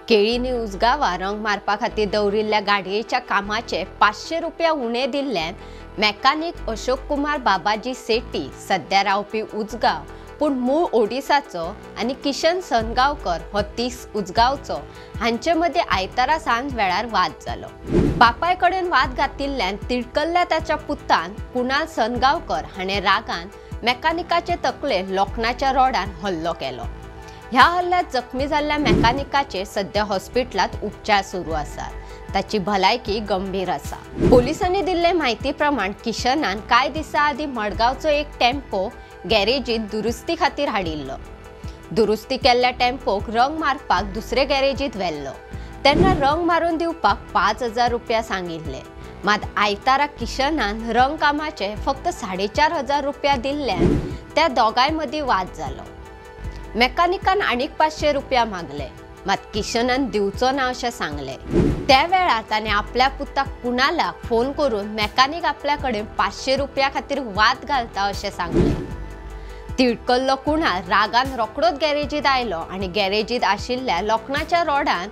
केळीनी उजगावा रंग मारपा खातीर दवरिल्ल्या गाडयेच्या कामाचे 500 रुपया उणे दिल्ल्यान मेकॅनिक अशोक कुमार बाबाजी सेठी सध्या रावपी उजगाव पूण मूळ ओडिसाचो आनी किशन सनगांवकर हो 30 उजगावचो हांचे मदीं आयतारा सांज वेळार वाद जालो। बापाय कडेन वाद घातिल्ल्यान तिडकल्ल्या ताच्या पुतान कुणाल सनगांवकर हाणें रागान मेकॅनिकाचे तकलेर लोखणाच्या रॉडान हल्लो केलो। ह्या हल्ल्यात जखमी जाल्ल्या मेकॅनिकाचेर सध्या हॉस्पिटलात उपचार सुरू आसात। ताची भलायकी गंभीर आसा। पोलिसांनी दिल्ले म्हायती प्रमाण किशनान कांय दिसा आदीं मडगांवचो एक टेम्पो गॅरेजीत दुरुस्ती खातीर हाडिल्लो। दुरुस्ती केल्ल्या टेम्पोक रंग मारपाक दुसरे गॅरेजीत व्हेल्लो तेन्ना रंग मारून दिवपाक 5000 रुपया सांगिल्ले। मात आयतारा किशनान रंग कामाचे फक्त 4500 रुपया दिल्ल्यान त्या दोगांय मदीं वाद जालो। मेकॅनिकान आनीक 500 रुपया मागले मात किशनान दिवचो ना अशें सांगले। त्या वेळार ताणें आपल्या पुताक कुणालाक फोन करून मेकॅनिक आपल्या कडेन 500 रुपया खातीर वाद घालता अशें सांगले। तिडकल्लो कुणाल रागान रोखडोच गॅरेजीत आयलो आनी गॅरेजीत आशिल्ल्या लोखणाच्या रॉडान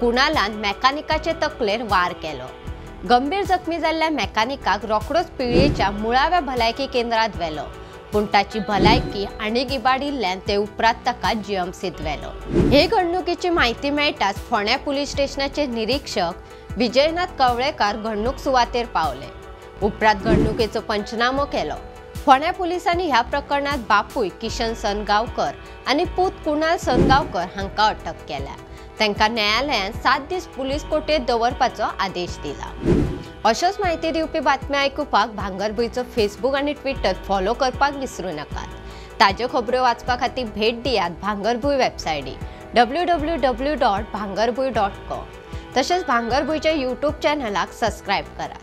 कुणालान मेकॅनिकाचे तकलेर वार केलो। गंभीर जखमी जाल्ल्या मेकॅनिकाक रोखडोच पिळयेच्या मुळाव्या भलायकी केंद्रात व्हेलो पूण ताची भलायकी आनीक इबाडिल्ल्यान ते उपरांत ताका जीएमसीत व्हेलो। हे घडणुकीची म्हायती मेळटाच फोंड्या पुलीस स्टेशनाचे निरीक्षक विजयनाथ कवळेकार घडणूक सुवातेर पावले। उपरांत घडणुकेचो पंचनामो केलो। फोंड्या पुलिसांनी ह्या प्रकरणात बापूय किशन सनगांवकर आनी पूत कुणाल सनगांवकर हांकां अटक केल्या। तांकां न्यायालयान 7 दीस पुलीस कोठयेंत दवरपाचो आदेश दिला। अशोच म्हायती दिवपी बातम्यो आयकुपाक भांगरभूंयचो फेसबूक आनी ट्विटर फॉलो करपाक विसरूं नाकात। ताज्यो खबरो वाचपा खातीर भेट दियात भांगरभूंय वेबसायटी www.bhangarbuy.com। तशेंच भांगरभूंयच्या यूट्यूब चॅनलाक सबस्क्रायब करात।